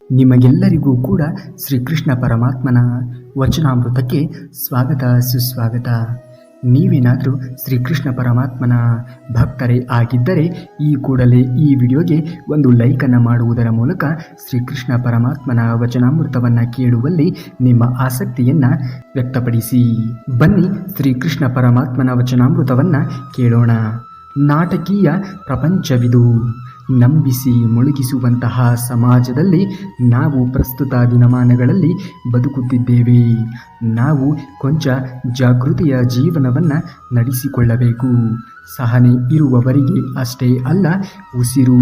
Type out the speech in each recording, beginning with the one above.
ನಿಮಗೆಲ್ಲರಿಗೂ ಕೂಡ ಶ್ರೀಕೃಷ್ಣ ಪರಮಾತ್ಮನ ವಚನಾಮೃತಕ್ಕೆ ಸ್ವಾಗತ ಸುಸ್ವಾಗತ. ನೀವೇನಾದರೂ ಶ್ರೀಕೃಷ್ಣ ಪರಮಾತ್ಮನ ಭಕ್ತರೇ ಆಗಿದ್ದರೆ ಈ ಕೂಡಲೇ ಈ ವಿಡಿಯೋಗೆ ಒಂದು ಲೈಕನ್ನು ಮಾಡುವುದರ ಮೂಲಕ ಶ್ರೀಕೃಷ್ಣ ಪರಮಾತ್ಮನ ವಚನಾಮೃತವನ್ನು ಕೇಳುವಲ್ಲಿ ನಿಮ್ಮ ಆಸಕ್ತಿಯನ್ನು ವ್ಯಕ್ತಪಡಿಸಿ. ಬನ್ನಿ ಶ್ರೀಕೃಷ್ಣ ಪರಮಾತ್ಮನ ವಚನಾಮೃತವನ್ನು ಕೇಳೋಣ. ನಾಟಕೀಯ ಪ್ರಪಂಚವಿದು. ನಂಬಿಸಿ ಮುಳುಗಿಸುವಂತಹ ಸಮಾಜದಲ್ಲಿ ನಾವು ಪ್ರಸ್ತುತ ದಿನಮಾನಗಳಲ್ಲಿ ಬದುಕುತ್ತಿದ್ದೇವೆ. ನಾವು ಕೊಂಚ ಜಾಗೃತಿಯ ಜೀವನವನ್ನು ನಡೆಸಿಕೊಳ್ಳಬೇಕು. ಸಹನೆ ಇರುವವರೆಗೆ ಅಷ್ಟೇ ಅಲ್ಲ, ಉಸಿರು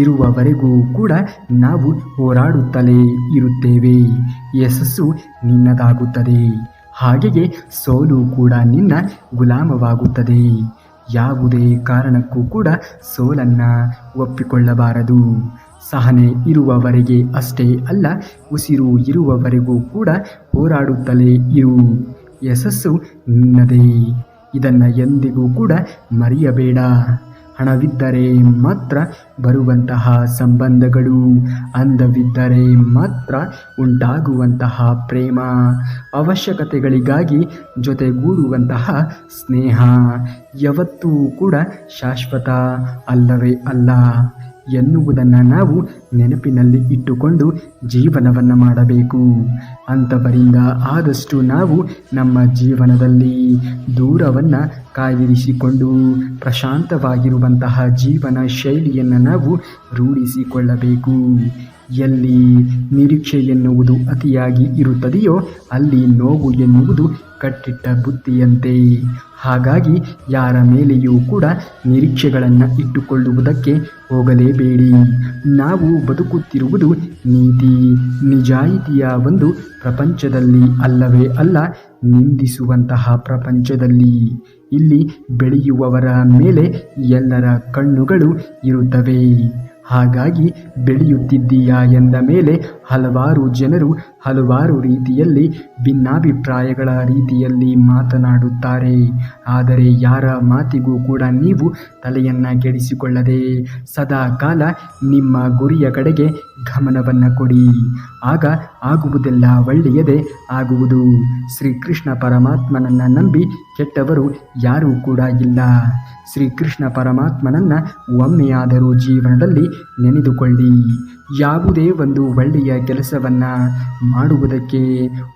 ಇರುವವರೆಗೂ ಕೂಡ ನಾವು ಹೋರಾಡುತ್ತಲೇ ಇರುತ್ತೇವೆ. ಯಶಸ್ಸು ನಿನ್ನದಾಗುತ್ತದೆ, ಹಾಗೆಯೇ ಸೋಲು ಕೂಡ ನಿನ್ನ ಗುಲಾಮವಾಗುತ್ತದೆ. ಯಾವುದೇ ಕಾರಣಕ್ಕೂ ಕೂಡ ಸೋಲನ್ನು ಒಪ್ಪಿಕೊಳ್ಳಬಾರದು. ಸಹನೆ ಇರುವವರೆಗೆ ಅಷ್ಟೇ ಅಲ್ಲ, ಉಸಿರು ಇರುವವರೆಗೂ ಕೂಡ ಹೋರಾಡುತ್ತಲೇ ಇರು. ಯಶಸ್ಸು ನಿನ್ನದೇ. ಇದನ್ನು ಎಂದಿಗೂ ಕೂಡ ಮರೆಯಬೇಡ. ಹಣವಿದ್ದರೆ ಮಾತ್ರ ಬರುವಂತಹ ಸಂಬಂಧಗಳು, ಅಂದವಿದ್ದರೆ ಮಾತ್ರ ಉಂಟಾಗುವಂತಹ ಪ್ರೇಮ, ಅವಶ್ಯಕತೆಗಳಿಗಾಗಿ ಜೊತೆಗೂಡುವಂತಹ ಸ್ನೇಹ ಯಾವತ್ತೂ ಕೂಡ ಶಾಶ್ವತ ಅಲ್ಲವೇ ಅಲ್ಲ ಎನ್ನುವುದನ್ನು ನಾವು ನೆನಪಿನಲ್ಲಿ ಇಟ್ಟುಕೊಂಡು ಜೀವನವನ್ನು ಮಾಡಬೇಕು. ಅಂಥವರಿಂದ ಆದಷ್ಟು ನಾವು ನಮ್ಮ ಜೀವನದಲ್ಲಿ ದೂರವನ್ನು ಕಾಯ್ದಿರಿಸಿಕೊಂಡು ಪ್ರಶಾಂತವಾಗಿರುವಂತಹ ಜೀವನ ಶೈಲಿಯನ್ನು ನಾವು ರೂಢಿಸಿಕೊಳ್ಳಬೇಕು. ಎಲ್ಲಿ ನಿರೀಕ್ಷೆ ಎನ್ನುವುದು ಅತಿಯಾಗಿ ಇರುತ್ತದೆಯೋ ಅಲ್ಲಿ ನೋವು ಎನ್ನುವುದು ಕಟ್ಟಿಟ್ಟ ಬುತ್ತಿಯಂತೆ. ಹಾಗಾಗಿ ಯಾರ ಮೇಲೆಯೂ ಕೂಡ ನಿರೀಕ್ಷೆಗಳನ್ನು ಇಟ್ಟುಕೊಳ್ಳುವುದಕ್ಕೆ ಹೋಗಲೇಬೇಡಿ. ನಾವು ಬದುಕುತ್ತಿರುವುದು ನೀತಿ ನಿಜಾಯಿತಿಯ ಒಂದು ಪ್ರಪಂಚದಲ್ಲಿ ಅಲ್ಲವೇ ಅಲ್ಲ, ನಿಂದಿಸುವಂತಹ ಪ್ರಪಂಚದಲ್ಲಿ. ಇಲ್ಲಿ ಬೆಳೆಯುವವರ ಮೇಲೆ ಎಲ್ಲರ ಕಣ್ಣುಗಳು ಇರುತ್ತವೆ. ಹಾಗಾಗಿ ಬೆಳೆಯುತ್ತಿದ್ದೀಯಾ ಎಂದ ಮೇಲೆ ಹಲವಾರು ಜನರು ಹಲವಾರು ರೀತಿಯಲ್ಲಿ ಭಿನ್ನಾಭಿಪ್ರಾಯಗಳ ರೀತಿಯಲ್ಲಿ ಮಾತನಾಡುತ್ತಾರೆ. ಆದರೆ ಯಾರ ಮಾತಿಗೂ ಕೂಡ ನೀವು ತಲೆಯನ್ನು ಕೆಡಿಸಿಕೊಳ್ಳದೆ ಸದಾ ಕಾಲ ನಿಮ್ಮ ಗುರಿಯ ಕಡೆಗೆ ಗಮನವನ್ನು ಕೊಡಿ. ಆಗ ಆಗುವುದೆಲ್ಲ ಒಳ್ಳೆಯದೇ ಆಗುವುದು. ಶ್ರೀಕೃಷ್ಣ ಪರಮಾತ್ಮನನ್ನು ನಂಬಿ ಕೆಟ್ಟವರು ಯಾರೂ ಕೂಡ ಇಲ್ಲ. ಶ್ರೀಕೃಷ್ಣ ಪರಮಾತ್ಮನನ್ನು ಒಮ್ಮೆಯಾದರೂ ಜೀವನದಲ್ಲಿ ನೆನೆದುಕೊಳ್ಳಿ. ಯಾವುದೇ ಒಂದು ಒಳ್ಳೆಯ ಕೆಲಸವನ್ನು ಮಾಡುವುದಕ್ಕೆ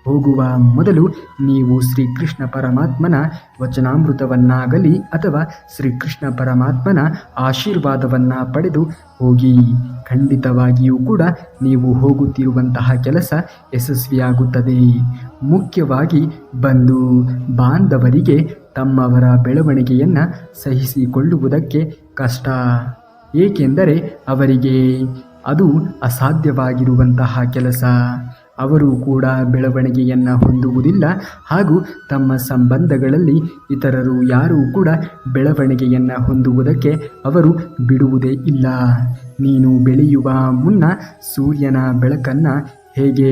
ಹೋಗುವ ಮೊದಲು ನೀವು ಶ್ರೀಕೃಷ್ಣ ಪರಮಾತ್ಮನ ವಚನಾಮೃತವನ್ನಾಗಲಿ ಅಥವಾ ಶ್ರೀಕೃಷ್ಣ ಪರಮಾತ್ಮನ ಆಶೀರ್ವಾದವನ್ನು ಪಡೆದು ಹೋಗಿ. ಖಂಡಿತವಾಗಿಯೂ ಕೂಡ ನೀವು ಹೋಗುತ್ತಿರುವಂತಹ ಕೆಲಸ ಯಶಸ್ವಿಯಾಗುತ್ತದೆ. ಮುಖ್ಯವಾಗಿ ಬಂಧು ಬಾಂಧವರಿಗೆ ತಮ್ಮವರ ಬೆಳವಣಿಗೆಯನ್ನು ಸಹಿಸಿಕೊಳ್ಳುವುದಕ್ಕೆ ಕಷ್ಟ. ಏಕೆಂದರೆ ಅವರಿಗೆ ಅದು ಅಸಾಧ್ಯವಾಗಿರುವಂತಹ ಕೆಲಸ. ಅವರು ಕೂಡ ಬೆಳವಣಿಗೆಯನ್ನು ಹೊಂದುವುದಿಲ್ಲ ಹಾಗೂ ತಮ್ಮ ಸಂಬಂಧಗಳಲ್ಲಿ ಇತರರು ಯಾರೂ ಕೂಡ ಬೆಳವಣಿಗೆಯನ್ನು ಹೊಂದುವುದಕ್ಕೆ ಅವರು ಬಿಡುವುದೇ ಇಲ್ಲ. ನೀನು ಬೆಳೆಯುವ ಮುನ್ನ ಸೂರ್ಯನ ಬೆಳಕನ್ನು ಹೇಗೆ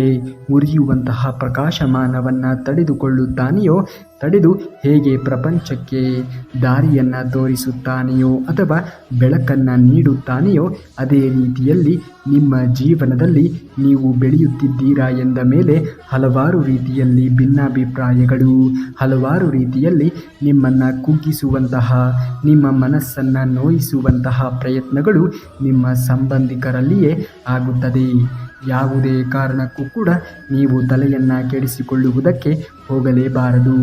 ಉರಿಯುವಂತಹ ಪ್ರಕಾಶಮಾನವನ್ನು ತಡೆದು ಹೇಗೆ ಪ್ರಪಂಚಕ್ಕೆ ದಾರಿಯನ್ನು ತೋರಿಸುತ್ತಾನೆಯೋ ಅಥವಾ ಬೆಳಕನ್ನು ನೀಡುತ್ತಾನೆಯೋ ಅದೇ ರೀತಿಯಲ್ಲಿ ನಿಮ್ಮ ಜೀವನದಲ್ಲಿ ನೀವು ಬೆಳೆಯುತ್ತಿದ್ದೀರಾ ಎಂದ ಮೇಲೆ ಹಲವಾರು ರೀತಿಯಲ್ಲಿ ಭಿನ್ನಾಭಿಪ್ರಾಯಗಳು, ಹಲವಾರು ರೀತಿಯಲ್ಲಿ ನಿಮ್ಮನ್ನು ಕುಗ್ಗಿಸುವಂತಹ, ನಿಮ್ಮ ಮನಸ್ಸನ್ನು ನೋಯಿಸುವಂತಹ ಪ್ರಯತ್ನಗಳು ನಿಮ್ಮ ಸಂಬಂಧಿಕರಲ್ಲಿಯೇ ಆಗುತ್ತದೆ. ಯಾವುದೇ ಕಾರಣಕ್ಕೂ ಕೂಡ ನೀವು ತಲೆಯನ್ನು ಕೆಡಿಸಿಕೊಳ್ಳುವುದಕ್ಕೆ ಹೋಗಲೇಬಾರದು.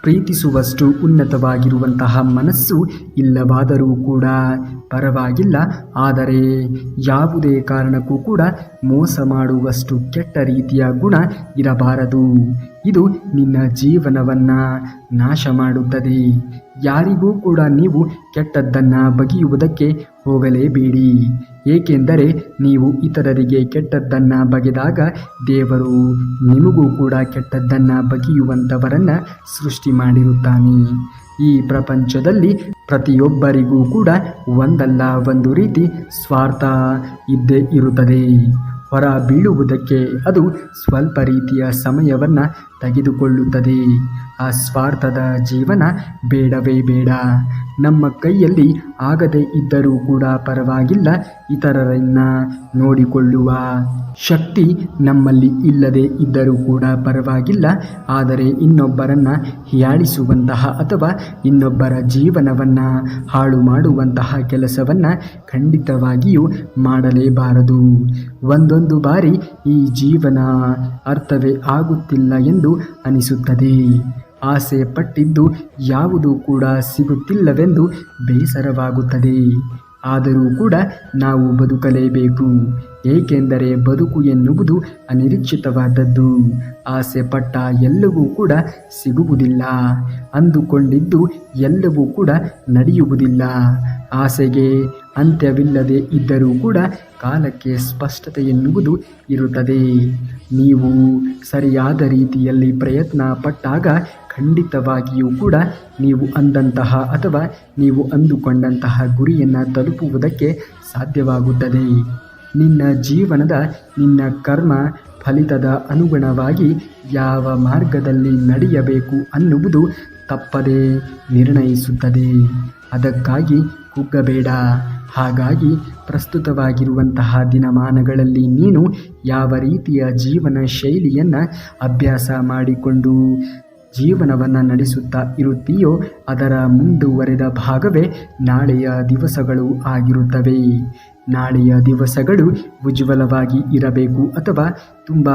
ಪ್ರೀತಿಸುವಷ್ಟು ಉನ್ನತವಾಗಿರುವಂತಹ ಮನಸ್ಸು ಇಲ್ಲವಾದರೂ ಕೂಡ ಪರವಾಗಿಲ್ಲ, ಆದರೆ ಯಾವುದೇ ಕಾರಣಕ್ಕೂ ಕೂಡ ಮೋಸ ಮಾಡುವಷ್ಟು ಕೆಟ್ಟ ರೀತಿಯ ಗುಣ ಇರಬಾರದು. ಇದು ನಿನ್ನ ಜೀವನವನ್ನು ನಾಶ ಮಾಡುತ್ತದೆ. ಯಾರಿಗೂ ಕೂಡ ನೀವು ಕೆಟ್ಟದ್ದನ್ನು ಬಗೆಯುವುದಕ್ಕೆ ಹೋಗಲೇಬೇಡಿ. ಏಕೆಂದರೆ ನೀವು ಇತರರಿಗೆ ಕೆಟ್ಟದ್ದನ್ನು ಬಗೆದಾಗ ದೇವರು ನಿಮಗೂ ಕೂಡ ಕೆಟ್ಟದ್ದನ್ನು ಬಗೆಯುವಂಥವರನ್ನು ಸೃಷ್ಟಿ ಮಾಡಿರುತ್ತಾನೆ. ಈ ಪ್ರಪಂಚದಲ್ಲಿ ಪ್ರತಿಯೊಬ್ಬರಿಗೂ ಕೂಡ ಒಂದಲ್ಲ ಒಂದು ರೀತಿ ಸ್ವಾರ್ಥ ಇದ್ದೇ ಇರುತ್ತದೆ. ಹೊರ ಬೀಳುವುದಕ್ಕೆ ಅದು ಸ್ವಲ್ಪ ರೀತಿಯ ಸಮಯವನ್ನು ತೆಗೆದುಕೊಳ್ಳುತ್ತದೆ. ಆ ಸ್ವಾರ್ಥದ ಜೀವನ ಬೇಡವೇ ಬೇಡ. ನಮ್ಮ ಕೈಯಲ್ಲಿ ಆಗದೇ ಇದ್ದರೂ ಕೂಡ ಪರವಾಗಿಲ್ಲ, ಇತರರನ್ನ ನೋಡಿಕೊಳ್ಳುವ ಶಕ್ತಿ ನಮ್ಮಲ್ಲಿ ಇಲ್ಲದೆ ಇದ್ದರೂ ಕೂಡ ಪರವಾಗಿಲ್ಲ, ಆದರೆ ಇನ್ನೊಬ್ಬರನ್ನ ಹೀಯಾಳಿಸುವಂತಹ ಅಥವಾ ಇನ್ನೊಬ್ಬರ ಜೀವನವನ್ನು ಹಾಳು ಮಾಡುವಂತಹ ಕೆಲಸವನ್ನು ಖಂಡಿತವಾಗಿಯೂ ಮಾಡಲೇಬಾರದು. ಒಂದೊಂದು ಬಾರಿ ಈ ಜೀವನ ಅರ್ಥವೇ ಆಗುತ್ತಿಲ್ಲ ಎಂದು ಅನಿಸುತ್ತದೆ. ಆಸೆ ಪಟ್ಟಿದ್ದು ಯಾವುದೂ ಕೂಡ ಸಿಗುತ್ತಿಲ್ಲವೆಂದು ಬೇಸರವಾಗುತ್ತದೆ. ಆದರೂ ಕೂಡ ನಾವು ಬದುಕಲೇಬೇಕು, ಏಕೆಂದರೆ ಬದುಕು ಎನ್ನುವುದು ಅನಿರೀಕ್ಷಿತವಾದದ್ದು. ಆಸೆ ಪಟ್ಟ ಎಲ್ಲವೂ ಕೂಡ ಸಿಗುವುದಿಲ್ಲ, ಅಂದುಕೊಂಡಿದ್ದು ಎಲ್ಲವೂ ಕೂಡ ನಡೆಯುವುದಿಲ್ಲ. ಆಸೆಗೆ ಅಂತ್ಯವಿಲ್ಲದೆ ಇದ್ದರೂ ಕೂಡ ಕಾಲಕ್ಕೆ ಸ್ಪಷ್ಟತೆ ಎನ್ನುವುದು ಇರುತ್ತದೆ. ನೀವು ಸರಿಯಾದ ರೀತಿಯಲ್ಲಿ ಪ್ರಯತ್ನ ಪಟ್ಟಾಗ ಖಂಡಿತವಾಗಿಯೂ ಕೂಡ ನೀವು ಅಂದಂತಹ ಅಥವಾ ನೀವು ಅಂದುಕೊಂಡಂತಹ ಗುರಿಯನ್ನು ತಲುಪುವುದಕ್ಕೆ ಸಾಧ್ಯವಾಗುತ್ತದೆ. ನಿನ್ನ ಜೀವನದ ನಿನ್ನ ಕರ್ಮ ಫಲಿತದ ಅನುಗುಣವಾಗಿ ಯಾವ ಮಾರ್ಗದಲ್ಲಿ ನಡೆಯಬೇಕು ಅನ್ನುವುದು ತಪ್ಪದೇ ನಿರ್ಣಯಿಸುತ್ತದೆ. ಅದಕ್ಕಾಗಿ ಕುಗ್ಗಬೇಡ. ಹಾಗಾಗಿ ಪ್ರಸ್ತುತವಾಗಿರುವಂತಹ ದಿನಮಾನಗಳಲ್ಲಿ ನೀನು ಯಾವ ರೀತಿಯ ಜೀವನ ಶೈಲಿಯನ್ನು ಅಭ್ಯಾಸ ಮಾಡಿಕೊಂಡು ಜೀವನವನ್ನು ನಡೆಸುತ್ತಾ ಇರುತ್ತೀಯೋ ಅದರ ಮುಂದುವರೆದ ಭಾಗವೇ ನಾಳೆಯ ದಿವಸಗಳು ಆಗಿರುತ್ತವೆ. ನಾಳೆಯ ದಿವಸಗಳು ಉಜ್ವಲವಾಗಿ ಇರಬೇಕು ಅಥವಾ ತುಂಬ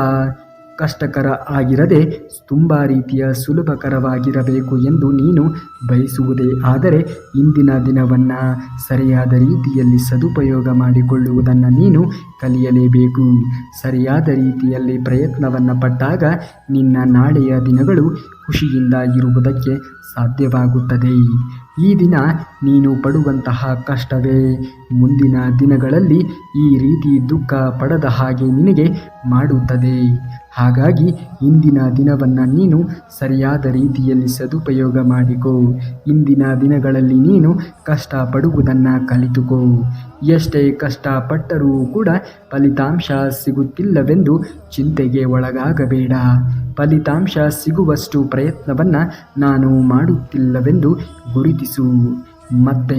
ಕಷ್ಟಕರ ಆಗಿರದೆ ತುಂಬ ರೀತಿಯ ಸುಲಭಕರವಾಗಿರಬೇಕು ಎಂದು ನೀನು ಬಯಸುವುದೇ ಆದರೆ ಇಂದಿನ ದಿನವನ್ನು ಸರಿಯಾದ ರೀತಿಯಲ್ಲಿ ಸದುಪಯೋಗ ಮಾಡಿಕೊಳ್ಳುವುದನ್ನು ನೀನು ಕಲಿಯಲೇಬೇಕು. ಸರಿಯಾದ ರೀತಿಯಲ್ಲಿ ಪ್ರಯತ್ನವನ್ನು ಪಟ್ಟಾಗ ನಿನ್ನ ನಾಳೆಯ ದಿನಗಳು ಖುಷಿಯಿಂದ ಇರುವುದಕ್ಕೆ ಸಾಧ್ಯವಾಗುತ್ತದೆ. ಈ ದಿನ ನೀನು ಪಡುವಂತಹ ಕಷ್ಟವೇ ಮುಂದಿನ ದಿನಗಳಲ್ಲಿ ಈ ರೀತಿ ದುಃಖ ಪಡದ ಹಾಗೆ ನಿನಗೆ ಮಾಡುತ್ತದೆ. ಹಾಗಾಗಿ ಇಂದಿನ ದಿನವನ್ನು ನೀನು ಸರಿಯಾದ ರೀತಿಯಲ್ಲಿ ಸದುಪಯೋಗ ಮಾಡಿಕೋ. ಇಂದಿನ ದಿನಗಳಲ್ಲಿ ನೀನು ಕಷ್ಟಪಡುವುದನ್ನು ಕಲಿತುಕೋ. ಎಷ್ಟೇ ಕಷ್ಟಪಟ್ಟರೂ ಕೂಡ ಫಲಿತಾಂಶ ಸಿಗುತ್ತಿಲ್ಲವೆಂದು ಚಿಂತೆಗೆ ಒಳಗಾಗಬೇಡ. ಫಲಿತಾಂಶ ಸಿಗುವಷ್ಟು ಪ್ರಯತ್ನವನ್ನು ನಾನು ಮಾಡುತ್ತಿಲ್ಲವೆಂದು ಗುರುತಿಸು, ಮತ್ತೆ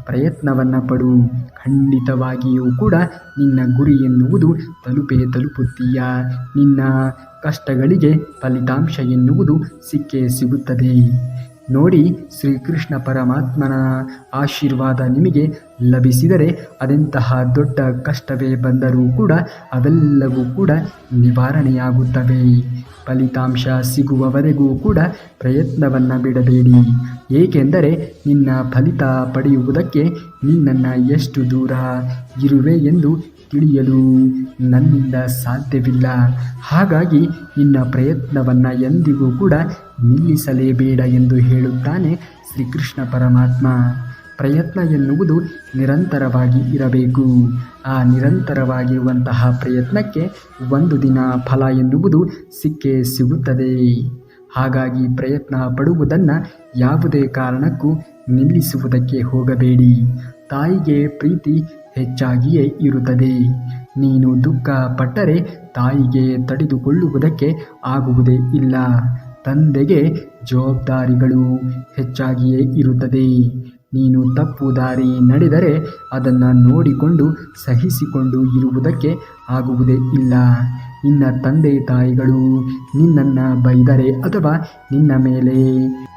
ಪ್ರಯತ್ನವನ್ನು ಪಡು. ಖಂಡಿತವಾಗಿಯೂ ಕೂಡ ನಿನ್ನ ಗುರಿ ಎನ್ನುವುದು ತಲುಪುತ್ತೀಯ. ನಿನ್ನ ಕಷ್ಟಗಳಿಗೆ ಫಲಿತಾಂಶ ಎನ್ನುವುದು ಸಿಕ್ಕೇ ಸಿಗುತ್ತದೆ. ನೋಡಿ, ಶ್ರೀಕೃಷ್ಣ ಪರಮಾತ್ಮನ ಆಶೀರ್ವಾದ ನಿಮಗೆ ಲಭಿಸಿದರೆ ಅದೆಂತಹ ದೊಡ್ಡ ಕಷ್ಟವೇ ಬಂದರೂ ಕೂಡ ಅವೆಲ್ಲವೂ ಕೂಡ ನಿವಾರಣೆಯಾಗುತ್ತವೆ. ಫಲಿತಾಂಶ ಸಿಗುವವರೆಗೂ ಕೂಡ ಪ್ರಯತ್ನವನ್ನು ಬಿಡಬೇಡಿ, ಏಕೆಂದರೆ ನಿನ್ನ ಫಲಿತ ಪಡೆಯುವುದಕ್ಕೆ ನಿನ್ನನ್ನು ಎಷ್ಟು ದೂರ ಇರುವೆ ಎಂದು ತಿಳಿಯಲು ನನ್ನಿಂದ ಸಾಧ್ಯವಿಲ್ಲ. ಹಾಗಾಗಿ ನಿನ್ನ ಪ್ರಯತ್ನವನ್ನು ಎಂದಿಗೂ ಕೂಡ ನಿಲ್ಲಿಸಲೇಬೇಡ ಎಂದು ಹೇಳುತ್ತಾನೆ ಶ್ರೀಕೃಷ್ಣ ಪರಮಾತ್ಮ. ಪ್ರಯತ್ನ ಎನ್ನುವುದು ನಿರಂತರವಾಗಿ ಇರಬೇಕು. ಆ ನಿರಂತರವಾಗಿರುವಂತಹ ಪ್ರಯತ್ನಕ್ಕೆ ಒಂದು ದಿನ ಫಲ ಎನ್ನುವುದು ಸಿಕ್ಕೇ ಸಿಗುತ್ತದೆ. ಹಾಗಾಗಿ ಪ್ರಯತ್ನ ಪಡುವುದನ್ನು ಯಾವುದೇ ಕಾರಣಕ್ಕೂ ನಿಲ್ಲಿಸುವುದಕ್ಕೆ ಹೋಗಬೇಡಿ. ತಾಯಿಗೆ ಪ್ರೀತಿ ಹೆಚ್ಚಾಗಿಯೇ ಇರುತ್ತದೆ. ನೀನು ದುಃಖ ಪಟ್ಟರೆ ತಾಯಿಗೆ ತಡೆದುಕೊಳ್ಳುವುದಕ್ಕೆ ಆಗುವುದೇ ಇಲ್ಲ. ತಂದೆಗೆ ಜವಾಬ್ದಾರಿಗಳು ಹೆಚ್ಚಾಗಿಯೇ ಇರುತ್ತದೆ. ನೀನು ತಪ್ಪು ದಾರಿ ನಡೆದರೆ ಅದನ್ನು ನೋಡಿಕೊಂಡು ಸಹಿಸಿಕೊಂಡು ಇರುವುದಕ್ಕೆ ಆಗುವುದೇ ಇಲ್ಲ. ನಿನ್ನ ತಂದೆ ತಾಯಿಗಳು ನಿನ್ನನ್ನು ಬೈದರೆ ಅಥವಾ ನಿನ್ನ ಮೇಲೆ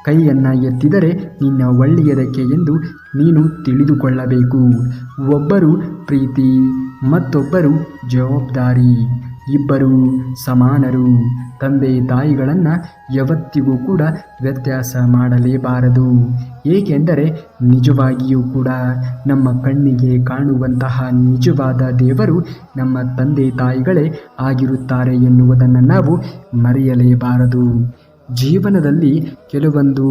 ಕೈಯನ್ನು ಎತ್ತಿದರೆ ನಿನ್ನ ಒಳ್ಳೆಯದಕ್ಕೆ ಎಂದು ನೀನು ತಿಳಿದುಕೊಳ್ಳಬೇಕು. ಒಬ್ಬರು ಪ್ರೀತಿ, ಮತ್ತೊಬ್ಬರು ಜವಾಬ್ದಾರಿ. ಇಬ್ಬರೂ ಸಮಾನರು. ತಂದೆ ತಾಯಿಗಳನ್ನು ಯಾವತ್ತಿಗೂ ಕೂಡ ವ್ಯತ್ಯಾಸ ಮಾಡಲೇಬಾರದು. ಏಕೆಂದರೆ ನಿಜವಾಗಿಯೂ ಕೂಡ ನಮ್ಮ ಕಣ್ಣಿಗೆ ಕಾಣುವಂತಹ ನಿಜವಾದ ದೇವರು ನಮ್ಮ ತಂದೆ ತಾಯಿಗಳೇ ಆಗಿರುತ್ತಾರೆ ಎನ್ನುವುದನ್ನು ನಾವು ಮರೆಯಲೇಬಾರದು. ಜೀವನದಲ್ಲಿ ಕೆಲವೊಂದು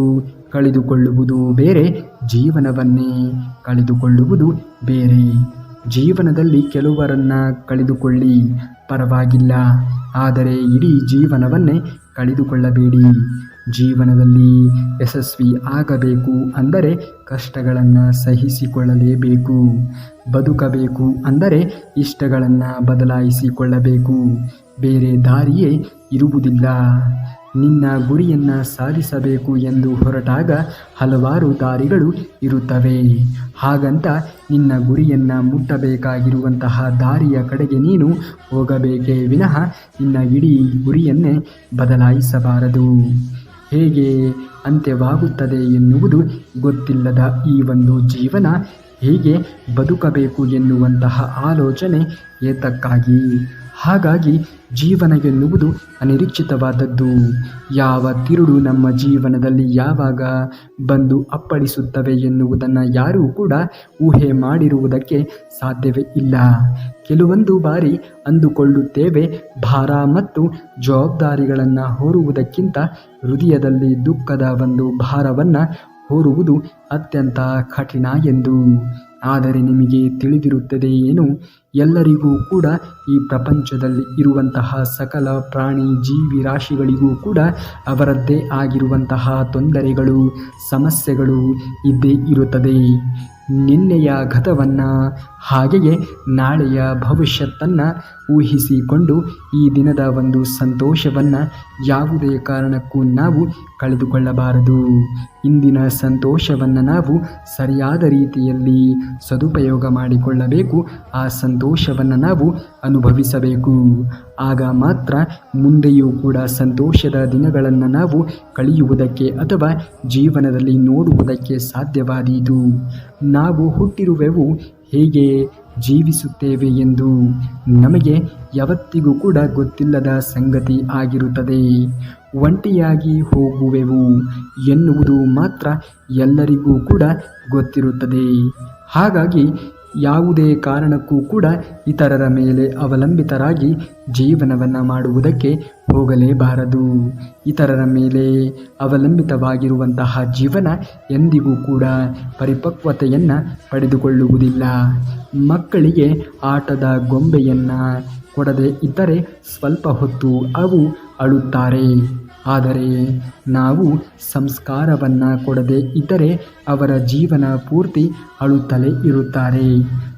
ಕಳೆದುಕೊಳ್ಳುವುದು ಬೇರೆ, ಜೀವನವನ್ನೇ ಕಳೆದುಕೊಳ್ಳುವುದು ಬೇರೆ. ಜೀವನದಲ್ಲಿ ಕೆಲವರನ್ನು ಕಳೆದುಕೊಳ್ಳಿ, ಪರವಾಗಿಲ್ಲ, ಆದರೆ ಇಡೀ ಜೀವನವನ್ನೇ ಕಳೆದುಕೊಳ್ಳಬೇಡಿ. ಜೀವನದಲ್ಲಿ ಯಶಸ್ವಿ ಆಗಬೇಕು ಅಂದರೆ ಕಷ್ಟಗಳನ್ನು ಸಹಿಸಿಕೊಳ್ಳಲೇಬೇಕು. ಬದುಕಬೇಕು ಅಂದರೆ ಇಷ್ಟಗಳನ್ನು ಬದಲಾಯಿಸಿಕೊಳ್ಳಬೇಕು. ಬೇರೆ ದಾರಿಯೇ ಇರುವುದಿಲ್ಲ. ನಿನ್ನ ಗುರಿಯನ್ನು ಸಾಧಿಸಬೇಕು ಎಂದು ಹೊರಟಾಗ ಹಲವಾರು ದಾರಿಗಳು ಇರುತ್ತವೆ. ಹಾಗಂತ ನಿನ್ನ ಗುರಿಯನ್ನು ಮುಟ್ಟಬೇಕಾಗಿರುವಂತಹ ದಾರಿಯ ಕಡೆಗೆ ನೀನು ಹೋಗಬೇಕೇ ವಿನಃ ನಿನ್ನ ಇಡೀ ಗುರಿಯನ್ನೇ ಬದಲಾಯಿಸಬಾರದು. ಹೇಗೆ ಅಂತ್ಯವಾಗುತ್ತದೆ ಎನ್ನುವುದು ಗೊತ್ತಿಲ್ಲದ ಈ ಒಂದು ಜೀವನ ಹೇಗೆ ಬದುಕಬೇಕು ಎನ್ನುವಂತಹ ಆಲೋಚನೆ ಏತಕ್ಕಾಗಿ? ಹಾಗಾಗಿ ಜೀವನ ಎನ್ನುವುದು ಅನಿರೀಕ್ಷಿತವಾದದ್ದು. ಯಾವ ತಿರುಳು ನಮ್ಮ ಜೀವನದಲ್ಲಿ ಯಾವಾಗ ಬಂದು ಅಪ್ಪಳಿಸುತ್ತವೆ ಎನ್ನುವುದನ್ನು ಯಾರೂ ಕೂಡ ಊಹೆ ಮಾಡಿರುವುದಕ್ಕೆ ಸಾಧ್ಯವೇ ಇಲ್ಲ. ಕೆಲವೊಂದು ಬಾರಿ ಅಂದುಕೊಳ್ಳುತ್ತೇವೆ, ಭಾರ ಮತ್ತು ಜವಾಬ್ದಾರಿಗಳನ್ನು ಹೊರುವುದಕ್ಕಿಂತ ಹೃದಯದಲ್ಲಿ ದುಃಖದ ಒಂದು ಭಾರವನ್ನು ಹೊರುವುದು ಅತ್ಯಂತ ಕಠಿಣ ಎಂದು. ಆದರೆ ನಿಮಗೆ ತಿಳಿದಿರುತ್ತದೆ ಏನು, ಎಲ್ಲರಿಗೂ ಕೂಡ ಈ ಪ್ರಪಂಚದಲ್ಲಿ ಇರುವಂತಹ ಸಕಲ ಪ್ರಾಣಿ ಜೀವಿ ರಾಶಿಗಳಿಗೂ ಕೂಡ ಅವರದ್ದೇ ಆಗಿರುವಂತಹ ತೊಂದರೆಗಳು, ಸಮಸ್ಯೆಗಳು ಇದ್ದೇ ಇರುತ್ತದೆ. ನಿನ್ನೆಯ ಗತವನ್ನು ಹಾಗೆಯೇ ನಾಳೆಯ ಭವಿಷ್ಯತ್ತನ್ನು ಊಹಿಸಿಕೊಂಡು ಈ ದಿನದ ಒಂದು ಸಂತೋಷವನ್ನು ಯಾವುದೇ ಕಾರಣಕ್ಕೂ ನಾವು ಕಳೆದುಕೊಳ್ಳಬಾರದು. ಇಂದಿನ ಸಂತೋಷವನ್ನು ನಾವು ಸರಿಯಾದ ರೀತಿಯಲ್ಲಿ ಸದುಪಯೋಗ ಮಾಡಿಕೊಳ್ಳಬೇಕು. ಆ ಸಂತೋಷವನ್ನು ನಾವು ಅನುಭವಿಸಬೇಕು. ಆಗ ಮಾತ್ರ ಮುಂದೆಯೂ ಕೂಡ ಸಂತೋಷದ ದಿನಗಳನ್ನು ನಾವು ಕಳೆಯುವುದಕ್ಕೆ ಅಥವಾ ಜೀವನದಲ್ಲಿ ನೋಡುವುದಕ್ಕೆ ಸಾಧ್ಯವಾದೀತು. ನಾವು ಹುಟ್ಟಿರುವೆವು, ಹೇಗೆ ಜೀವಿಸುತ್ತೇವೆ ಎಂದು ನಮಗೆ ಯಾವತ್ತಿಗೂ ಕೂಡ ಗೊತ್ತಿಲ್ಲದ ಸಂಗತಿ ಆಗಿರುತ್ತದೆ. ಒಂಟಿಯಾಗಿ ಹೋಗುವೆವು ಎನ್ನುವುದು ಮಾತ್ರ ಎಲ್ಲರಿಗೂ ಕೂಡ ಗೊತ್ತಿರುತ್ತದೆ. ಹಾಗಾಗಿ ಯಾವುದೇ ಕಾರಣಕ್ಕೂ ಕೂಡ ಇತರರ ಮೇಲೆ ಅವಲಂಬಿತರಾಗಿ ಜೀವನವನ್ನು ಮಾಡುವುದಕ್ಕೆ ಹೋಗಲೇಬಾರದು. ಇತರರ ಮೇಲೆ ಅವಲಂಬಿತವಾಗಿರುವಂತಹ ಜೀವನ ಎಂದಿಗೂ ಕೂಡ ಪರಿಪಕ್ವತೆಯನ್ನು ಪಡೆದುಕೊಳ್ಳುವುದಿಲ್ಲ. ಮಕ್ಕಳಿಗೆ ಆಟದ ಗೊಂಬೆಯನ್ನು ಕೊಡದೇ ಇದ್ದರೆ ಸ್ವಲ್ಪ ಹೊತ್ತು ಅವು ಅಳುತ್ತಾರೆ. ಆದರೆ ನಾವು ಸಂಸ್ಕಾರವನ್ನು ಕೊಡದೇ ಇದ್ದರೆ ಅವರ ಜೀವನ ಪೂರ್ತಿ ಅಳುತ್ತಲೇ ಇರುತ್ತಾರೆ.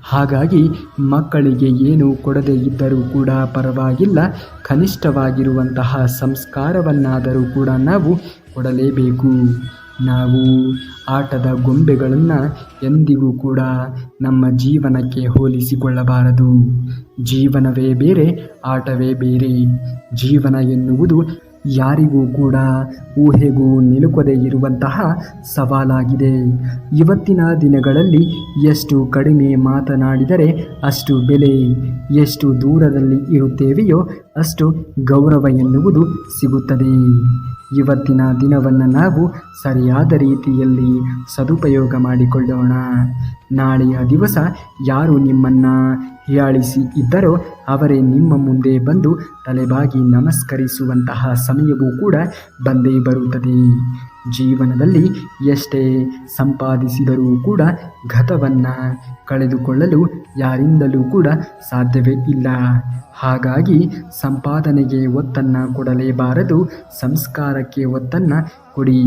ಹಾಗಾಗಿ ಮಕ್ಕಳಿಗೆ ಏನು ಕೊಡದೇ ಇದ್ದರೂ ಕೂಡ ಪರವಾಗಿಲ್ಲ, ಕನಿಷ್ಠವಾಗಿರುವಂತಹ ಸಂಸ್ಕಾರವನ್ನಾದರೂ ಕೂಡ ನಾವು ಕೊಡಲೇಬೇಕು. ನಾವು ಆಟದ ಗೊಂಬೆಗಳನ್ನು ಎಂದಿಗೂ ಕೂಡ ನಮ್ಮ ಜೀವನಕ್ಕೆ ಹೋಲಿಸಿಕೊಳ್ಳಬಾರದು. ಜೀವನವೇ ಬೇರೆ, ಆಟವೇ ಬೇರೆ. ಜೀವನ ಎನ್ನುವುದು ಯಾರಿಗೂ ಕೂಡ ಊಹೆಗೂ ನಿಲುಕದೇ ಇರುವಂತಹ ಸವಾಲಾಗಿದೆ. ಇವತ್ತಿನ ದಿನಗಳಲ್ಲಿ ಎಷ್ಟು ಕಡಿಮೆ ಮಾತನಾಡಿದರೆ ಅಷ್ಟು ಬೆಲೆ, ಎಷ್ಟು ದೂರದಲ್ಲಿ ಇರುತ್ತೇವೆಯೋ ಅಷ್ಟು ಗೌರವ ಎನ್ನುವುದು ಸಿಗುತ್ತದೆ. ಇವತ್ತಿನ ದಿನವನ್ನು ನಾವು ಸರಿಯಾದ ರೀತಿಯಲ್ಲಿ ಸದುಪಯೋಗ ಮಾಡಿಕೊಳ್ಳೋಣ. ನಾಳೆಯ ದಿವಸ ಯಾರು ನಿಮ್ಮನ್ನು ಹೀಯಾಳಿಸಿ ಇದ್ದರೋ ಅವರೇ ನಿಮ್ಮ ಮುಂದೆ ಬಂದು ತಲೆಬಾಗಿ ನಮಸ್ಕರಿಸುವಂತಹ ಸಮಯವೂ ಕೂಡ ಬಂದೇ ಬರುತ್ತದೆ. ಜೀವನದಲ್ಲಿ ಎಷ್ಟೇ ಸಂಪಾದಿಸಿದರೂ ಕೂಡ ಗತವನ್ನು ಕಳೆದುಕೊಳ್ಳಲು ಯಾರಿಂದಲೂ ಕೂಡ ಸಾಧ್ಯವೇ ಇಲ್ಲ. ಹಾಗಾಗಿ ಸಂಪಾದನೆಗೆ ಒತ್ತನ್ನು ಕೊಡಲೇಬಾರದು, ಸಂಸ್ಕಾರಕ್ಕೆ ಒತ್ತನ್ನು ಕೊಡಿ.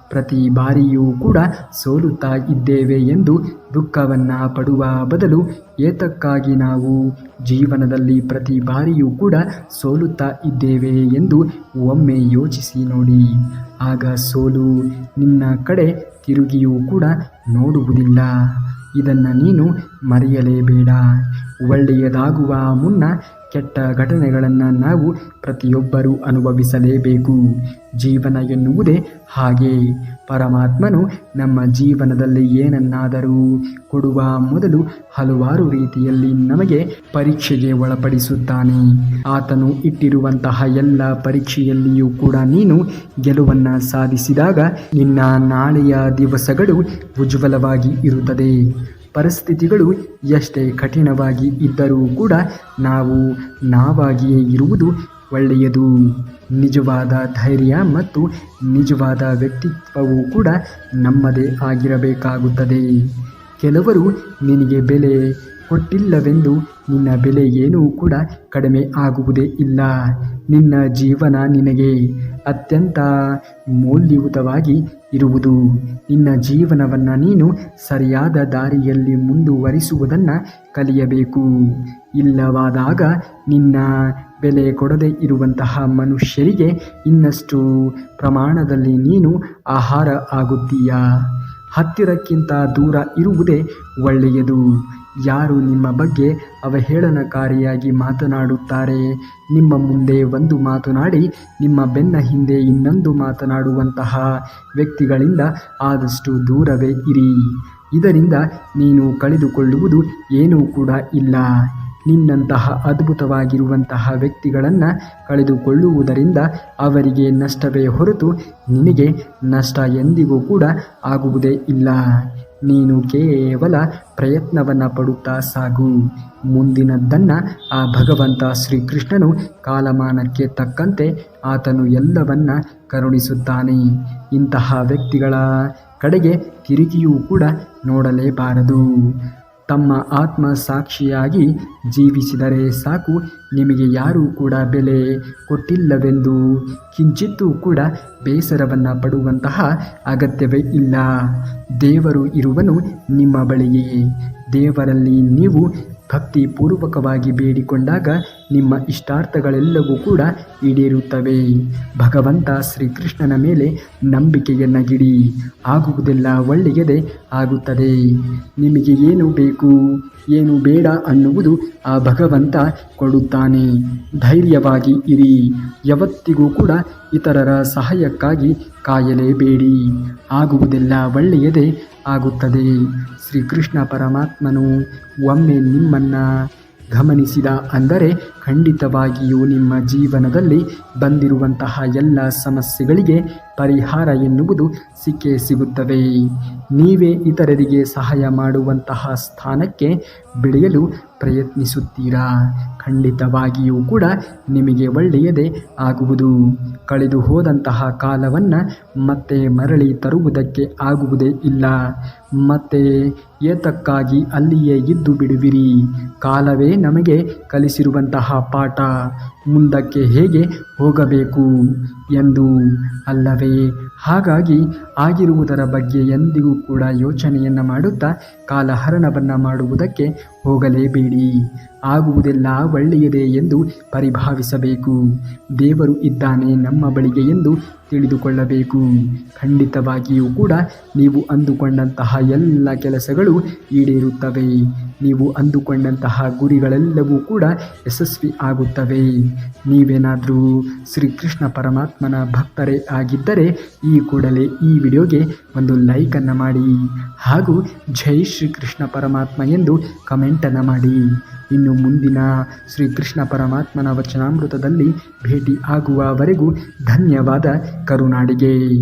ಪ್ರತಿ ಬಾರಿಯೂ ಕೂಡ ಸೋಲುತ್ತಾ ಇದ್ದೇವೆ ಎಂದು ದುಃಖವನ್ನು ಪಡುವ ಬದಲು ಏತಕ್ಕಾಗಿ ನಾವು ಜೀವನದಲ್ಲಿ ಪ್ರತಿ ಬಾರಿಯೂ ಕೂಡ ಸೋಲುತ್ತಾ ಇದ್ದೇವೆ ಎಂದು ಒಮ್ಮೆ ಯೋಚಿಸಿ ನೋಡಿ. ಆಗ ಸೋಲು ನಿನ್ನ ಕಡೆ ತಿರುಗಿಯೂ ಕೂಡ ನೋಡುವುದಿಲ್ಲ. ಇದನ್ನು ನೀನು ಮರೆಯಲೇಬೇಡ. ಒಳ್ಳೆಯದಾಗುವ ಮುನ್ನ ಕೆಟ್ಟ ಘಟನೆಗಳನ್ನು ನಾವು ಪ್ರತಿಯೊಬ್ಬರೂ ಅನುಭವಿಸಲೇಬೇಕು. ಜೀವನ ಎನ್ನುವುದೇ ಹಾಗೆ. ಪರಮಾತ್ಮನು ನಮ್ಮ ಜೀವನದಲ್ಲಿ ಏನನ್ನಾದರೂ ಕೊಡುವ ಮೊದಲು ಹಲವಾರು ರೀತಿಯಲ್ಲಿ ನಮಗೆ ಪರೀಕ್ಷೆಗೆ ಒಳಪಡಿಸುತ್ತಾನೆ. ಆತನು ಇಟ್ಟಿರುವಂತಹ ಎಲ್ಲ ಪರೀಕ್ಷೆಯಲ್ಲಿಯೂ ಕೂಡ ನೀನು ಗೆಲುವನ್ನು ಸಾಧಿಸಿದಾಗ ನಿನ್ನ ನಾಳೆಯ ದಿವಸಗಳು ಉಜ್ವಲವಾಗಿ ಇರುತ್ತದೆ. ಪರಿಸ್ಥಿತಿಗಳು ಎಷ್ಟೇ ಕಠಿಣವಾಗಿ ಇದ್ದರೂ ಕೂಡ ನಾವು ನಾವಾಗಿಯೇ ಇರುವುದು ಒಳ್ಳೆಯದು. ನಿಜವಾದ ಧೈರ್ಯ ಮತ್ತು ನಿಜವಾದ ವ್ಯಕ್ತಿತ್ವವು ಕೂಡ ನಮ್ಮದೇ ಆಗಿರಬೇಕಾಗುತ್ತದೆ. ಕೆಲವರು ನಿನಗೆ ಬೆಲೆ ಕೊಟ್ಟಿಲ್ಲವೆಂದು ನಿನ್ನ ಬೆಲೆ ಏನೂ ಕೂಡ ಕಡಿಮೆ ಆಗುವುದೇ ಇಲ್ಲ. ನಿನ್ನ ಜೀವನ ನಿನಗೆ ಅತ್ಯಂತ ಮೌಲ್ಯಯುತವಾಗಿ ಇರುವುದು. ನಿನ್ನ ಜೀವನವನ್ನು ನೀನು ಸರಿಯಾದ ದಾರಿಯಲ್ಲಿ ಮುಂದುವರಿಸುವುದನ್ನು ಕಲಿಯಬೇಕು. ಇಲ್ಲವಾದಾಗ ನಿನ್ನ ಬೆಲೆ ಕೊಡದೇ ಇರುವಂತಹ ಮನುಷ್ಯರಿಗೆ ಇನ್ನಷ್ಟು ಪ್ರಮಾಣದಲ್ಲಿ ನೀನು ಆಹಾರ ಆಗುತ್ತೀಯ. ಹತ್ತಿರಕ್ಕಿಂತ ದೂರ ಇರುವುದೇ ಒಳ್ಳೆಯದು. ಯಾರು ನಿಮ್ಮ ಬಗ್ಗೆ ಅವಹೇಳನಕಾರಿಯಾಗಿ ಮಾತನಾಡುತ್ತಾರೆ, ನಿಮ್ಮ ಮುಂದೆ ಒಂದು ಮಾತನಾಡಿ ನಿಮ್ಮ ಬೆನ್ನ ಹಿಂದೆ ಇನ್ನೊಂದು ಮಾತನಾಡುವಂತಹ ವ್ಯಕ್ತಿಗಳಿಂದ ಆದಷ್ಟು ದೂರವೇ ಇರಿ. ಇದರಿಂದ ನೀನು ಕಳೆದುಕೊಳ್ಳುವುದು ಏನೂ ಕೂಡ ಇಲ್ಲ. ನಿನ್ನಂತಹ ಅದ್ಭುತವಾಗಿರುವಂತಹ ವ್ಯಕ್ತಿಗಳನ್ನು ಕಳೆದುಕೊಳ್ಳುವುದರಿಂದ ಅವರಿಗೆ ನಷ್ಟವೇ ಹೊರತು ನಿನಗೆ ನಷ್ಟ ಎಂದಿಗೂ ಕೂಡ ಆಗುವುದೇ ಇಲ್ಲ. ನೀನು ಕೇವಲ ಪ್ರಯತ್ನವನ್ನು ಪಡುತ್ತಾ ಸಾಗು. ಮುಂದಿನದ್ದನ್ನು ಆ ಭಗವಂತ ಶ್ರೀಕೃಷ್ಣನು ಕಾಲಮಾನಕ್ಕೆ ತಕ್ಕಂತೆ ಆತನು ಎಲ್ಲವನ್ನ ಕರುಣಿಸುತ್ತಾನೆ. ಇಂತಹ ವ್ಯಕ್ತಿಗಳ ಕಡೆಗೆ ತಿರುಗಿಯೂ ಕೂಡ ನೋಡಲೇಬಾರದು. ತಮ್ಮ ಆತ್ಮ ಸಾಕ್ಷಿಯಾಗಿ ಜೀವಿಸಿದರೆ ಸಾಕು. ನಿಮಗೆ ಯಾರೂ ಕೂಡ ಬೆಲೆ ಕೊಟ್ಟಿಲ್ಲವೆಂದು ಕಿಂಚಿತ್ತೂ ಕೂಡ ಬೇಸರವನ್ನು ಪಡುವಂತಹ ಅಗತ್ಯವೇ ಇಲ್ಲ. ದೇವರು ಇರುವನು ನಿಮ್ಮ ಬಳಿಯೇ. ದೇವರಲ್ಲಿ ನೀವು ಭಕ್ತಿಪೂರ್ವಕವಾಗಿ ಬೇಡಿಕೊಂಡಾಗ ನಿಮ್ಮ ಇಷ್ಟಾರ್ಥಗಳೆಲ್ಲವೂ ಕೂಡ ಈಡೇರುತ್ತವೆ. ಭಗವಂತ ಶ್ರೀಕೃಷ್ಣನ ಮೇಲೆ ನಂಬಿಕೆಯನ್ನಗಿಡಿ. ಆಗುವುದೆಲ್ಲ ಒಳ್ಳೆಯದೇ ಆಗುತ್ತದೆ. ನಿಮಗೆ ಏನು ಬೇಕು ಏನು ಬೇಡ ಅನ್ನುವುದು ಆ ಭಗವಂತ ಕೊಡುತ್ತಾನೆ. ಧೈರ್ಯವಾಗಿ ಇರಿ. ಯಾವತ್ತಿಗೂ ಕೂಡ ಇತರರ ಸಹಾಯಕ್ಕಾಗಿ ಕಾಯಲೇಬೇಡಿ. ಆಗುವುದೆಲ್ಲ ಒಳ್ಳೆಯದೇ ಆಗುತ್ತದೆ. ಶ್ರೀಕೃಷ್ಣ ಪರಮಾತ್ಮನು ಒಮ್ಮೆ ನಿಮ್ಮನ್ನು ಗಮನಿಸಿದ ಅಂದರೆ ಖಂಡಿತವಾಗಿಯೂ ನಿಮ್ಮ ಜೀವನದಲ್ಲಿ ಬಂದಿರುವಂತಹ ಎಲ್ಲ ಸಮಸ್ಯೆಗಳಿಗೆ ಪರಿಹಾರ ಎನ್ನುವುದು ಸಿಕ್ಕೇ ಸಿಗುತ್ತವೆ. ನೀವೇ ಇತರರಿಗೆ ಸಹಾಯ ಮಾಡುವಂತಹ ಸ್ಥಾನಕ್ಕೆ ಬೆಳೆಯಲು ಪ್ರಯತ್ನಿಸುತ್ತೀರಾ. ಖಂಡಿತವಾಗಿಯೂ ಕೂಡ ನಿಮಗೆ ಒಳ್ಳೆಯದೇ ಆಗುವುದು. ಕಳೆದು ಹೋದಂತಹ ಕಾಲವನ್ನು ಮತ್ತೆ ಮರಳಿ ತರುವುದಕ್ಕೆ ಆಗುವುದೇ ಇಲ್ಲ. ಮತ್ತೆ ಏತಕ್ಕಾಗಿ ಅಲ್ಲಿಯೇ ಇದ್ದು ಬಿಡುವಿರಿ. ಕಾಲವೇ ನಮಗೆ ಕಲಿಸಿರುವಂತಹ ಪಾಠ ಮುಂದಕ್ಕೆ ಹೇಗೆ ಹೋಗಬೇಕು ಎಂದು ಅಲ್ಲವೇ? ಹಾಗಾಗಿ ಆಗಿರುವುದರ ಬಗ್ಗೆ ಎಂದಿಗೂ ಕೂಡ ಯೋಚನೆಯನ್ನು ಮಾಡುತ್ತಾ ಕಾಲಹರಣವನ್ನು ಮಾಡುವುದಕ್ಕೆ ಹೋಗಲೇಬೇಡಿ. ಆಗುವುದೆಲ್ಲ ಒಳ್ಳೆಯದೇ ಎಂದು ಪರಿಭಾವಿಸಬೇಕು. ದೇವರು ಇದ್ದಾನೆ ನಮ್ಮ ಬಳಿಗೆ ಎಂದು ತಿಳಿದುಕೊಳ್ಳಬೇಕು. ಖಂಡಿತವಾಗಿಯೂ ಕೂಡ ನೀವು ಅಂದುಕೊಂಡಂತಹ ಎಲ್ಲ ಕೆಲಸಗಳು ಈಡೇರುತ್ತವೆ. ನೀವು ಅಂದುಕೊಂಡಂತಹ ಗುರಿಗಳೆಲ್ಲವೂ ಕೂಡ ಯಶಸ್ವಿ ಆಗುತ್ತವೆ. ನೀವೇನಾದರೂ ಶ್ರೀಕೃಷ್ಣ ಪರಮಾತ್ಮನ ಭಕ್ತರೇ ಆಗಿದ್ದರೆ ಈ ಕೂಡಲೇ ಈ ವಿಡಿಯೋಗೆ ಒಂದು ಲೈಕನ್ನು ಮಾಡಿ ಹಾಗೂ ಜೈ ಶ್ರೀಕೃಷ್ಣ ಪರಮಾತ್ಮ ಎಂದು ಕಮೆಂಟನ್ನು ಮಾಡಿ. ಇನ್ನು ಮುಂದಿನ ಶ್ರೀಕೃಷ್ಣ ಪರಮಾತ್ಮನ ವಚನಾಮೃತದಲ್ಲಿ ಭೇಟಿ ಆಗುವವರೆಗೂ ಧನ್ಯವಾದ. ಕರುನಾಡಿಗೆ.